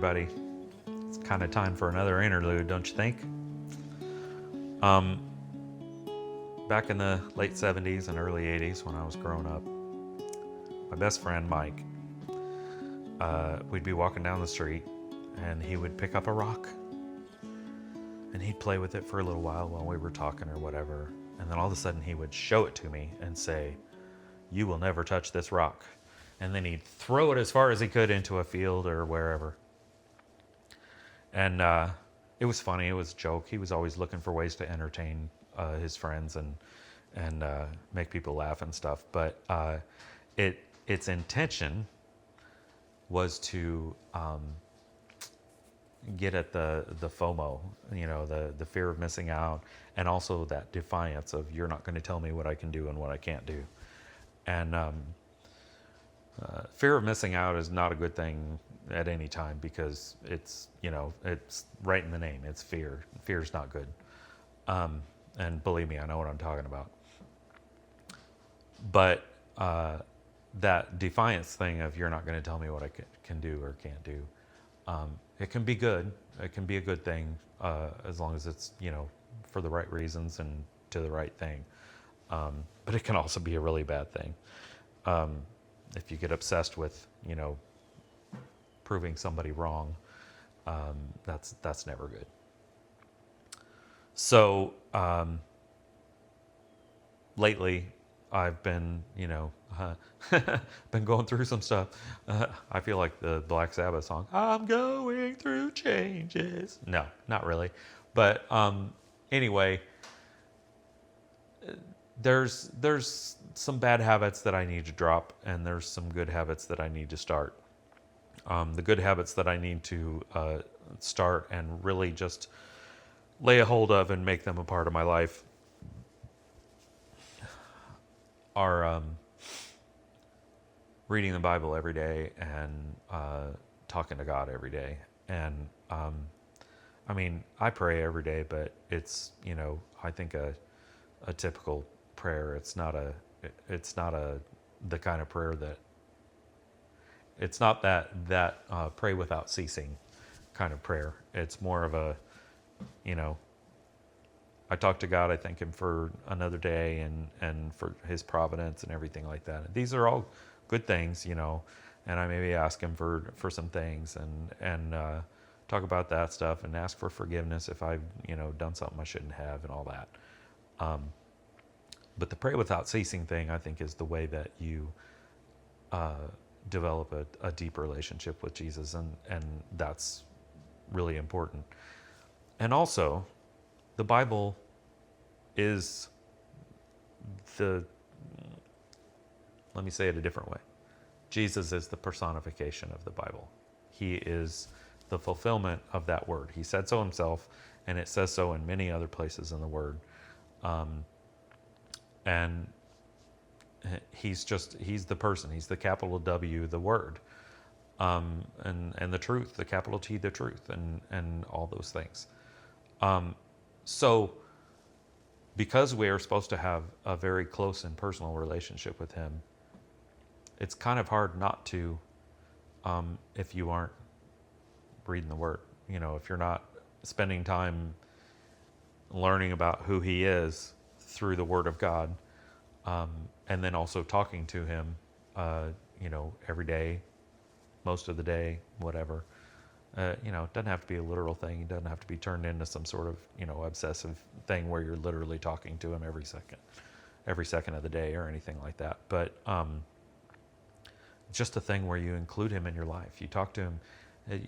everybody. It's kind of time for another interlude, don't you think? Back in the late 70s and early 80s when I was growing up, my best friend Mike, we'd be walking down the street and he would pick up a rock and he'd play with it for a little while we were talking or whatever. And then all of a sudden he would show it to me and say, "You will never touch this rock." And then he'd throw it as far as he could into a field or wherever. And it was funny. It was a joke. He was always looking for ways to entertain his friends and make people laugh and stuff. But its intention was to get at the FOMO, the fear of missing out, and also that defiance of you're not going to tell me what I can do and what I can't do. And fear of missing out is not a good thing at any time because it's right in the name. It's fear. Fear is not good. And believe me, I know what I'm talking about. But that defiance thing of you're not going to tell me what I can do or can't do, it can be good. It can be a good thing as long as it's, for the right reasons and to the right thing. But it can also be a really bad thing. If you get obsessed with, proving somebody wrong, that's never good. So lately, I've been, been going through some stuff. I feel like the Black Sabbath song, "I'm going through changes." No, not really. But anyway, there's some bad habits that I need to drop, and there's some good habits that I need to start. The good habits that I need to start and really just lay a hold of and make them a part of my life are reading the Bible every day and talking to God every day. And I pray every day, but it's I think a typical prayer. It's not the kind of prayer that it's not that pray without ceasing kind of prayer. It's more of a I talk to God, I thank him for another day and for his providence and everything like that. And these are all good things, and I maybe ask him for some things and talk about that stuff and ask for forgiveness if I've, done something I shouldn't have and all that. But the pray without ceasing thing, I think, is the way that you develop a deep relationship with Jesus, and that's really important. And also, the Bible is let me say it a different way. Jesus is the personification of the Bible. He is the fulfillment of that word. He said so himself, and it says so in many other places in the word. And he's the person. He's the capital W, the word. And the truth, the capital T, the truth, and all those things. So because we are supposed to have a very close and personal relationship with him, it's kind of hard not to, if you aren't reading the word, if you're not spending time learning about who he is through the word of God, and then also talking to him, every day, most of the day, whatever. It doesn't have to be a literal thing. It doesn't have to be turned into some sort of, obsessive thing where you're literally talking to him every second of the day or anything like that. But it's just a thing where you include him in your life. You talk to him.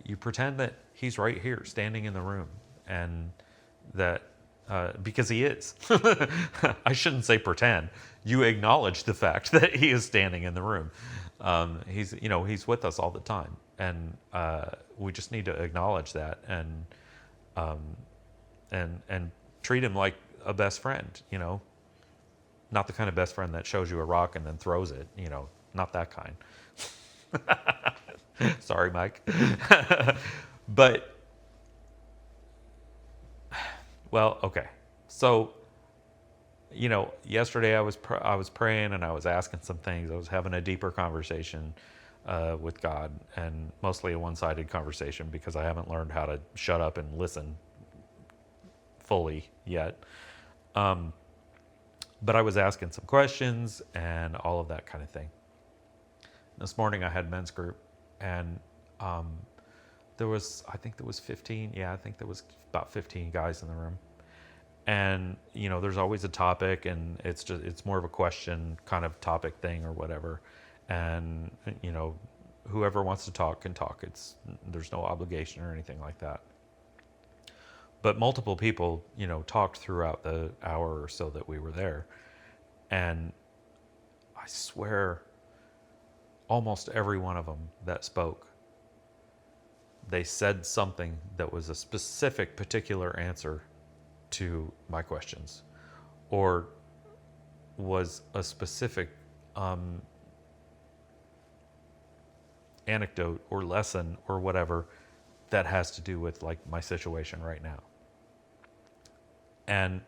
You pretend that he's right here, standing in the room, and that because he is. I shouldn't say pretend. You acknowledge the fact that he is standing in the room. He's with us all the time, and we just need to acknowledge that and treat him like a best friend. Not the kind of best friend that shows you a rock and then throws it. Not that kind. Sorry, Mike. But well, okay. So yesterday I was praying and I was asking some things. I was having a deeper conversation with God, and mostly a one-sided conversation because I haven't learned how to shut up and listen fully yet. But I was asking some questions and all of that kind of thing. This morning I had men's group, and I think there was 15. Yeah, I think there was about 15 guys in the room. And there's always a topic, and it's more of a question kind of topic thing or whatever. And whoever wants to talk can talk. There's no obligation or anything like that. But multiple people, talked throughout the hour or so that we were there. And I swear, almost every one of them that spoke, they said something that was a specific, particular answer to my questions, or was a specific anecdote or lesson or whatever that has to do with like my situation right now. And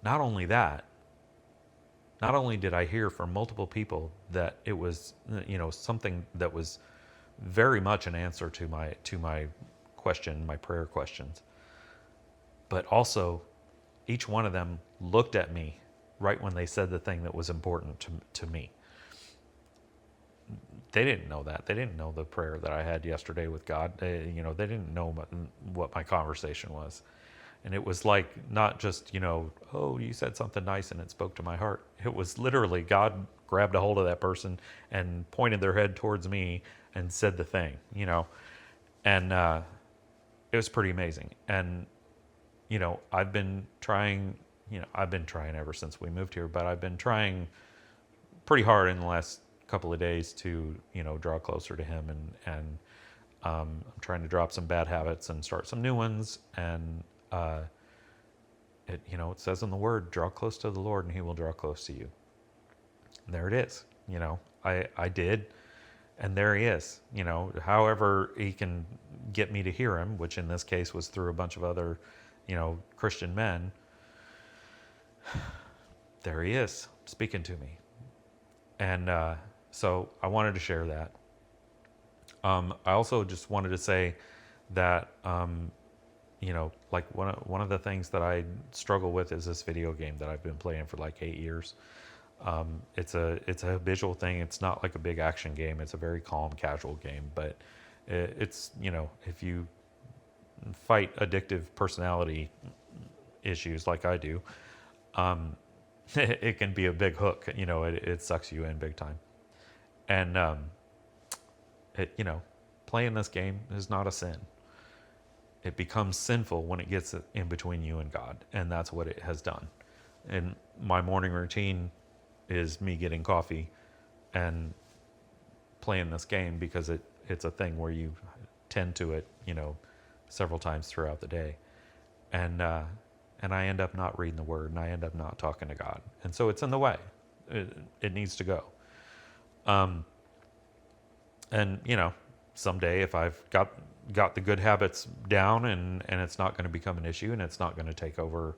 not only that, not only did I hear from multiple people that it was, something that was very much an answer to my question, my prayer questions, but also each one of them looked at me right when they said the thing that was important to me. They didn't know that. They didn't know the prayer that I had yesterday with God. They didn't know what my conversation was. And it was like not just, oh, you said something nice and it spoke to my heart. It was literally God grabbed a hold of that person and pointed their head towards me and said the thing, And it was pretty amazing. And, I've been trying ever since we moved here, but I've been trying pretty hard in the last couple of days to, draw closer to him. And I'm trying to drop some bad habits and start some new ones. And, it says in the word, draw close to the Lord and he will draw close to you. And there it is. I did, and there he is. However he can get me to hear him, which in this case was through a bunch of other, Christian men. There he is speaking to me. And so I wanted to share that. I also just wanted to say that, like one of the things that I struggle with is this video game that I've been playing for like 8 years. It's a visual thing. It's not like a big action game. It's a very calm, casual game. But it's, if you fight addictive personality issues like I do, it can be a big hook. It sucks you in big time. And playing this game is not a sin. It becomes sinful when it gets in between you and God, and that's what it has done. And my morning routine is me getting coffee and playing this game because it's a thing where you tend to it, several times throughout the day. And I end up not reading the word, and I end up not talking to God. And so it's in the way. It needs to go. And, someday if I've got the good habits down and it's not going to become an issue, and it's not going to take over,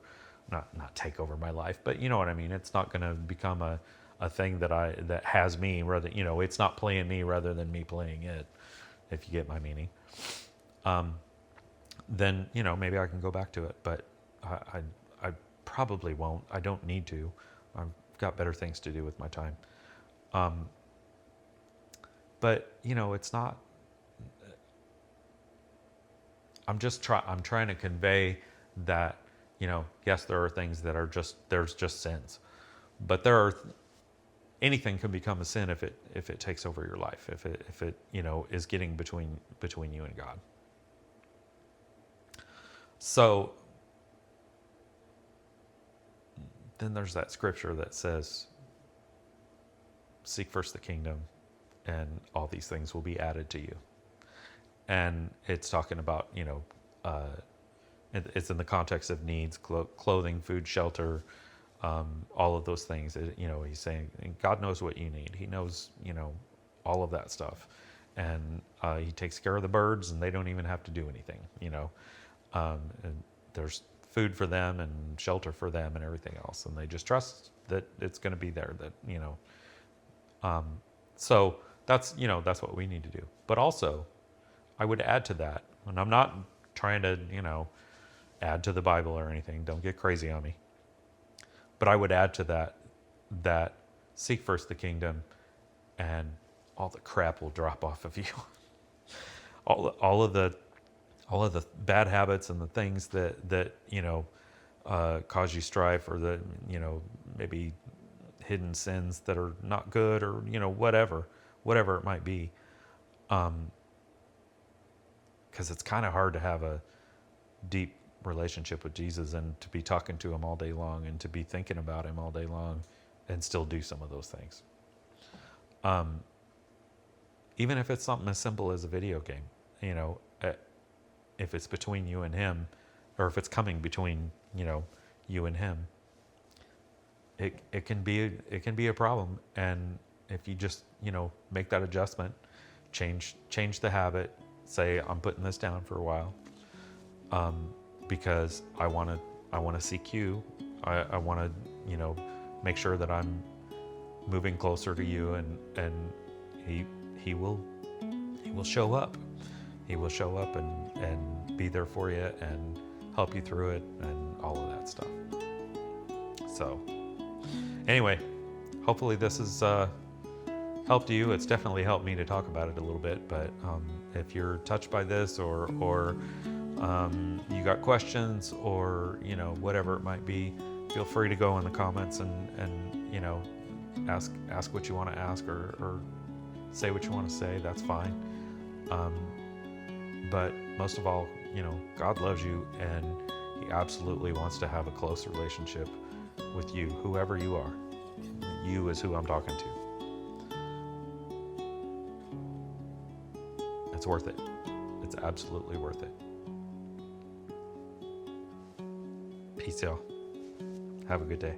not take over my life, but you know what I mean? It's not going to become a thing that has me rather, it's not playing me rather than me playing it, if you get my meaning. Then, maybe I can go back to it, but I probably won't. I don't need to. I've got better things to do with my time. But, it's not, I'm trying to convey that, yes, there are things that are there's just sins, but anything can become a sin if it takes over your life, if it is getting between you and God. So then there's that scripture that says, seek first the kingdom and all these things will be added to you. And it's talking about, it's in the context of needs, clothing, food, shelter, all of those things. He's saying God knows what you need. He knows, all of that stuff. And he takes care of the birds, and they don't even have to do anything, and there's food for them and shelter for them and everything else. And they just trust that it's going to be there, that, so That's, that's what we need to do. But also, I would add to that, and I'm not trying to, add to the Bible or anything. Don't get crazy on me. But I would add to that seek first the kingdom, and all the crap will drop off of you. all of the bad habits and the things that cause you strife, or the maybe hidden sins that are not good, or whatever it might be, because it's kind of hard to have a deep relationship with Jesus and to be talking to him all day long and to be thinking about him all day long and still do some of those things. Even if it's something as simple as a video game, if it's between you and him, or if it's coming between you and him, it can be a problem. And if you just make that adjustment, change the habit, say, I'm putting this down for a while, because I want to seek you. I want to make sure that I'm moving closer to you, and he will show up. He will show up and be there for you and help you through it and all of that stuff. So anyway, hopefully this has helped you. It's definitely helped me to talk about it a little bit. But if you're touched by this, or you got questions, or whatever it might be, feel free to go in the comments and ask what you want to ask, or say what you want to say. That's fine. But most of all, God loves you, and he absolutely wants to have a close relationship with you, whoever you are. You is who I'm talking to. It's worth it. It's absolutely worth it. Peace, y'all. Have a good day.